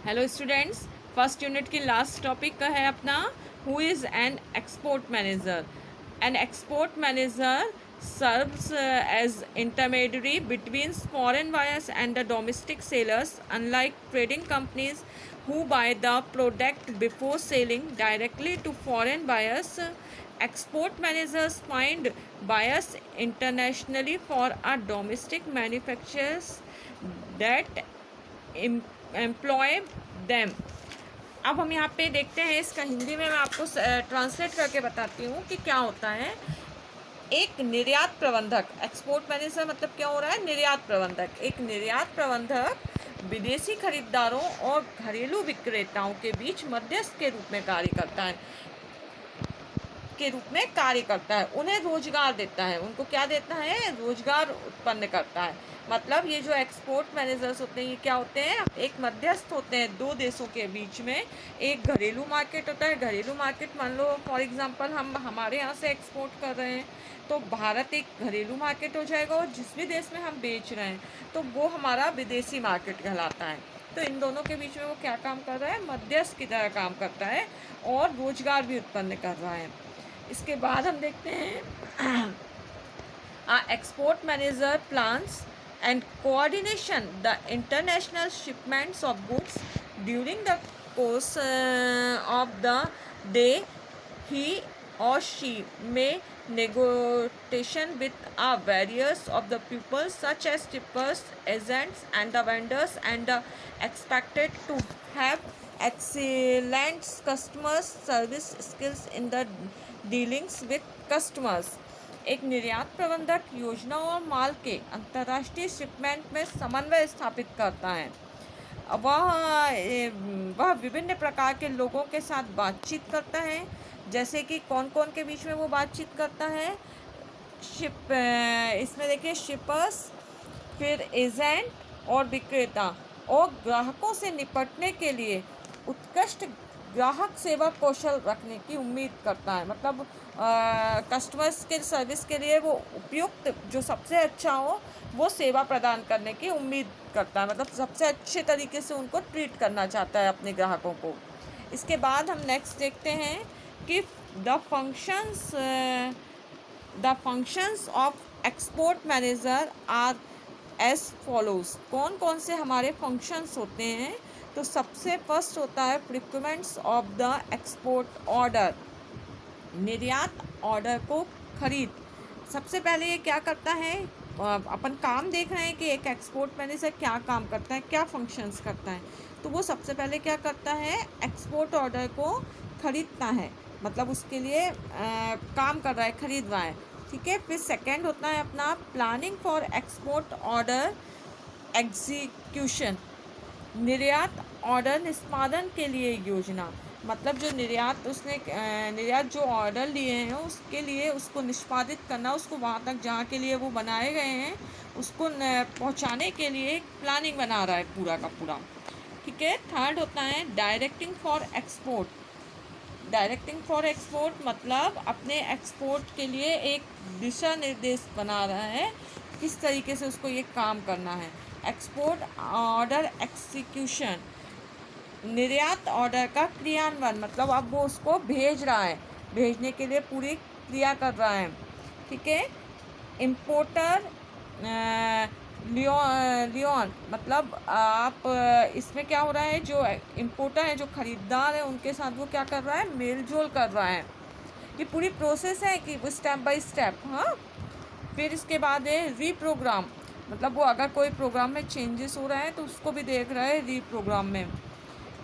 Hello students, first unit की last topic का है अपना who is an export manager. An export manager serves as intermediary between foreign buyers and the domestic sellers. Unlike trading companies who buy the product before selling directly to foreign buyers, export managers find buyers internationally for a domestic manufacturers that employ them. अब हम यहाँ पे देखते हैं, इसका हिंदी में मैं आपको ट्रांसलेट करके बताती हूँ कि क्या होता है। एक निर्यात प्रबंधक, एक्सपोर्ट मैनेजर मतलब क्या हो रहा है, निर्यात प्रबंधक। एक निर्यात प्रबंधक विदेशी खरीदारों और घरेलू विक्रेताओं के बीच मध्यस्थ के रूप में कार्य करता है, उन्हें रोजगार देता है। उनको क्या देता है, रोजगार उत्पन्न करता है। मतलब ये जो एक्सपोर्ट मैनेजर्स होते हैं, ये क्या होते हैं, एक मध्यस्थ होते हैं दो देशों के बीच में। एक घरेलू मार्केट होता है, घरेलू मार्केट मान लो फॉर एग्जांपल हम हमारे यहाँ से एक्सपोर्ट कर रहे हैं तो भारत एक घरेलू मार्केट हो जाएगा, और जिस भी देश में हम बेच रहे हैं तो वो हमारा विदेशी मार्केट कहलाता है। तो इन दोनों के बीच में वो क्या काम कर रहा है, मध्यस्थ की तरह काम करता है और रोजगार भी उत्पन्न कर रहा है। इसके बाद हम देखते हैं export manager plans and coordination the international shipments of goods during the course of the day. He or she may negotiation with various of the people such as shippers, agents and the vendors, and expected to have excellent customer service skills in the dealings with customers. एक निर्यात प्रबंधक योजनाओं और माल के अंतर्राष्ट्रीय shipment में समन्वय स्थापित करता है। वह विभिन्न प्रकार के लोगों के साथ बातचीत करता है। जैसे कि कौन कौन के बीच में वो बातचीत करता है, इसमें देखिए शिपर्स, फिर एजेंट और विक्रेता, और ग्राहकों से निपटने के लिए उत्कृष्ट ग्राहक सेवा कौशल रखने की उम्मीद करता है। मतलब कस्टमर्स के सर्विस के लिए वो उपयुक्त, जो सबसे अच्छा हो वो सेवा प्रदान करने की उम्मीद करता है। मतलब सबसे अच्छे तरीके से उनको ट्रीट करना चाहता है अपने ग्राहकों को। इसके बाद हम नेक्स्ट देखते हैं कि the functions of export manager are as follows. कौन कौन से हमारे फंक्शंस होते हैं, तो सबसे फर्स्ट होता है प्रिक्योरमेंट्स ऑफ द एक्सपोर्ट ऑर्डर। निर्यात ऑर्डर को खरीद। सबसे पहले ये क्या करता है, अपन काम देख रहे हैं कि एक एक्सपोर्ट मैनेजर क्या काम करता है, क्या फंक्शंस करता है। तो वो सबसे पहले क्या करता है, एक्सपोर्ट ऑर्डर को खरीदता है, मतलब उसके लिए काम कर रहा है, खरीद रहा है। ठीक है। फिर सेकंड होता है अपना planning for export order execution. निर्यात ऑर्डर निष्पादन के लिए योजना। मतलब जो निर्यात जो ऑर्डर लिए हैं उसके लिए उसको निष्पादित करना, उसको वहाँ तक जहाँ के लिए वो बनाए गए हैं उसको पहुँचाने के लिए एक प्लानिंग बना रहा है पूरा का पूरा। ठीक है। थर्ड होता है directing for export. Directing for export मतलब अपने एक्सपोर्ट के लिए एक दिशा निर्देश बना रहा है, किस तरीके से उसको ये काम करना है। एक्सपोर्ट ऑर्डर एग्जीक्यूशन, निर्यात ऑर्डर का क्रियान्वयन, मतलब अब वो उसको भेज रहा है, भेजने के लिए पूरी क्रिया कर रहा है। ठीक है। इम्पोर्टर लियोन मतलब आप इसमें क्या हो रहा है, जो इम्पोर्टर है, जो ख़रीदार है, उनके साथ वो क्या कर रहा है, मेल जोल कर रहा है। ये पूरी प्रोसेस है कि वो स्टेप बाय स्टेप। हाँ। फिर इसके बाद है रीप्रोग्राम, मतलब वो अगर कोई प्रोग्राम में चेंजेस हो रहा है तो उसको भी देख रहा है रीप्रोग्राम में।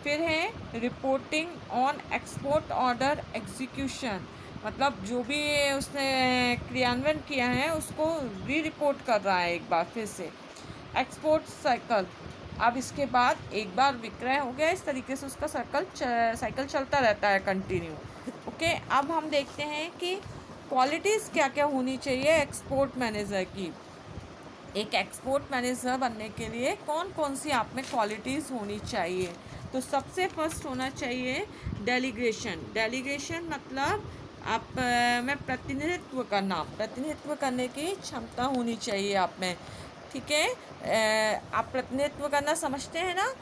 फिर है reporting on export order execution, मतलब जो भी उसने क्रियान्वयन किया है उसको रिपोर्ट कर रहा है एक बार फिर से। एक्सपोर्ट साइकिल, अब इसके बाद एक बार विक्रय हो गया, इस तरीके से उसका साइकिल चलता रहता है कंटिन्यू। ओके। अब हम देखते हैं कि क्वालिटीज़ क्या क्या होनी चाहिए एक्सपोर्ट मैनेजर की। एक एक्सपोर्ट मैनेजर बनने के लिए कौन कौन सी आप में क्वालिटीज़ होनी चाहिए, तो सबसे फर्स्ट होना चाहिए डेलीगेशन। डेलीगेशन मतलब आप में प्रतिनिधित्व करने की क्षमता होनी चाहिए आप में। ठीक है। आप प्रतिनिधित्व करना समझते हैं ना,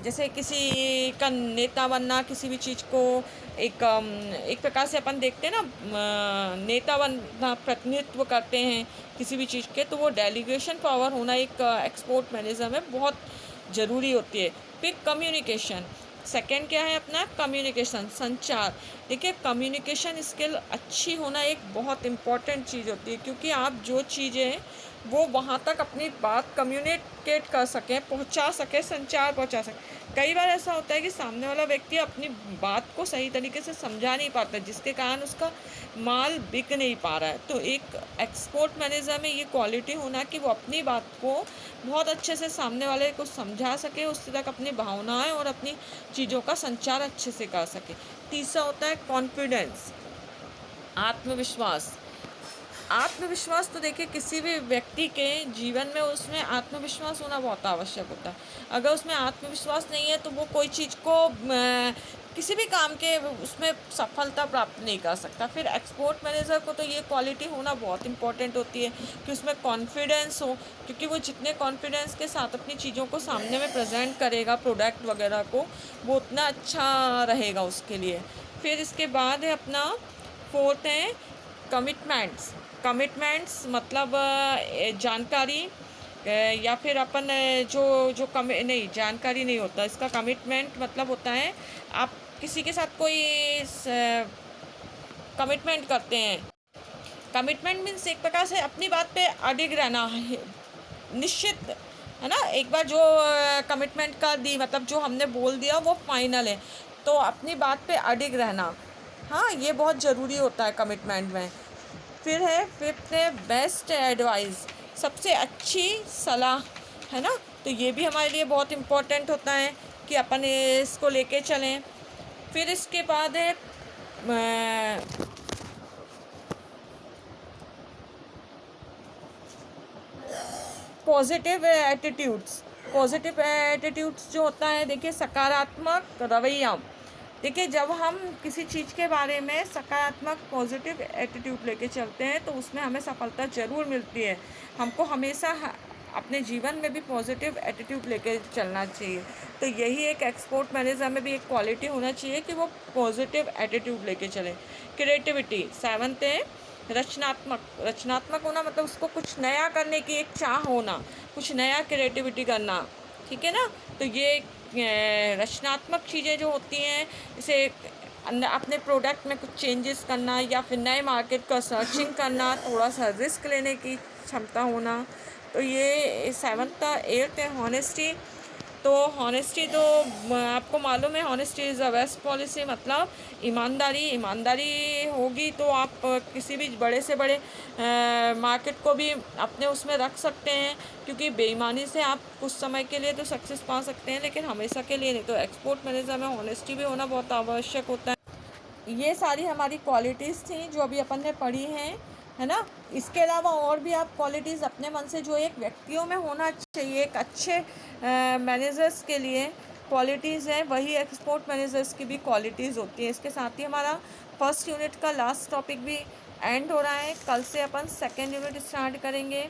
जैसे किसी का नेता बनना, किसी भी चीज़ को एक प्रकार से अपन देखते हैं ना, नेता बनना, प्रतिनिधित्व करते हैं किसी भी चीज़ के, तो वो डेलीगेशन पावर होना एक एक्सपोर्ट मैनेजर में बहुत ज़रूरी होती है। फिर कम्युनिकेशन, सेकंड क्या है अपना, कम्युनिकेशन, संचार। देखिए कम्युनिकेशन स्किल अच्छी होना एक बहुत इम्पॉर्टेंट चीज़ होती है, क्योंकि आप जो चीज़ें वो वहाँ तक अपनी बात कम्युनिकेट कर सकें, पहुँचा सकें, संचार पहुँचा सकें। कई बार ऐसा होता है कि सामने वाला व्यक्ति अपनी बात को सही तरीके से समझा नहीं पाता, जिसके कारण उसका माल बिक नहीं पा रहा है। तो एक एक्सपोर्ट मैनेजर में ये क्वालिटी होना कि वो अपनी बात को बहुत अच्छे से सामने वाले को समझा सके, उससे तक अपनी भावनाएं और अपनी चीज़ों का संचार अच्छे से कर सके। तीसरा होता है कॉन्फिडेंस, आत्मविश्वास। आत्मविश्वास तो देखिए किसी भी व्यक्ति के जीवन में उसमें आत्मविश्वास होना बहुत आवश्यक होता है। अगर उसमें आत्मविश्वास नहीं है तो वो कोई चीज़ को किसी भी काम के उसमें सफलता प्राप्त नहीं कर सकता। फिर एक्सपोर्ट मैनेजर को तो ये क्वालिटी होना बहुत इंपॉर्टेंट होती है कि उसमें कॉन्फिडेंस हो, क्योंकि वो जितने कॉन्फिडेंस के साथ अपनी चीज़ों को सामने में प्रेजेंट करेगा, प्रोडक्ट वगैरह को, वो उतना अच्छा रहेगा उसके लिए। फिर इसके बाद है अपना फोर्थ है कमिटमेंट्स। कमिटमेंट्स मतलब जानकारी, या फिर अपन जो जो कम नहीं, जानकारी नहीं होता इसका। कमिटमेंट मतलब होता है आप किसी के साथ कोई कमिटमेंट करते हैं। कमिटमेंट मीन्स एक प्रकार से अपनी बात पे अडिग रहना है, निश्चित है ना। एक बार जो कमिटमेंट कर दी, मतलब जो हमने बोल दिया वो फाइनल है, तो अपनी बात पे अडिग रहना, हाँ ये बहुत ज़रूरी होता है कमिटमेंट में। फिर है फिफ्थ है बेस्ट एडवाइस, सबसे अच्छी सलाह, है ना। तो ये भी हमारे लिए बहुत इम्पोर्टेंट होता है कि अपन इसको लेके चलें। फिर इसके बाद है पॉजिटिव एटीट्यूड्स। पॉजिटिव एटीट्यूड्स जो होता है, देखिए सकारात्मक रवैया। देखिए जब हम किसी चीज़ के बारे में सकारात्मक पॉजिटिव एटीट्यूड लेके चलते हैं तो उसमें हमें सफलता ज़रूर मिलती है। हमको हमेशा अपने जीवन में भी पॉजिटिव एटीट्यूड लेके चलना चाहिए। तो यही एक एक्सपोर्ट मैनेजर में भी एक क्वालिटी होना चाहिए कि वो पॉजिटिव एटीट्यूड लेके चलें। क्रिएटिविटी, सेवंथ है रचनात्मक। रचनात्मक होना मतलब उसको कुछ नया करने की एक चाह होना, कुछ नया क्रिएटिविटी करना, ठीक है ना। तो ये रचनात्मक चीज़ें जो होती हैं, जैसे अपने प्रोडक्ट में कुछ चेंजेस करना या फिर नए मार्केट का सर्चिंग करना, थोड़ा सा रिस्क लेने की क्षमता होना। तो ये सेवन्थ था। एट्थ है हॉनेस्टी। तो हॉनेस्टी तो आपको मालूम है, honesty is a best policy, मतलब ईमानदारी। ईमानदारी होगी तो आप किसी भी बड़े से बड़े मार्केट को भी अपने उसमें रख सकते हैं, क्योंकि बेईमानी से आप कुछ समय के लिए तो सक्सेस पा सकते हैं लेकिन हमेशा के लिए नहीं। तो एक्सपोर्ट मैनेजर में हॉनेस्टी भी होना बहुत आवश्यक होता है। ये सारी हमारी क्वालिटीज़ थी जो अभी अपन ने पढ़ी हैं, है ना। इसके अलावा और भी आप क्वालिटीज़ अपने मन से जो एक व्यक्तियों में होना चाहिए, एक अच्छे मैनेजर्स के लिए क्वालिटीज़ हैं, वही एक्सपोर्ट मैनेजर्स की भी क्वालिटीज़ होती हैं। इसके साथ ही हमारा फर्स्ट यूनिट का लास्ट टॉपिक भी एंड हो रहा है। कल से अपन सेकेंड यूनिट स्टार्ट करेंगे।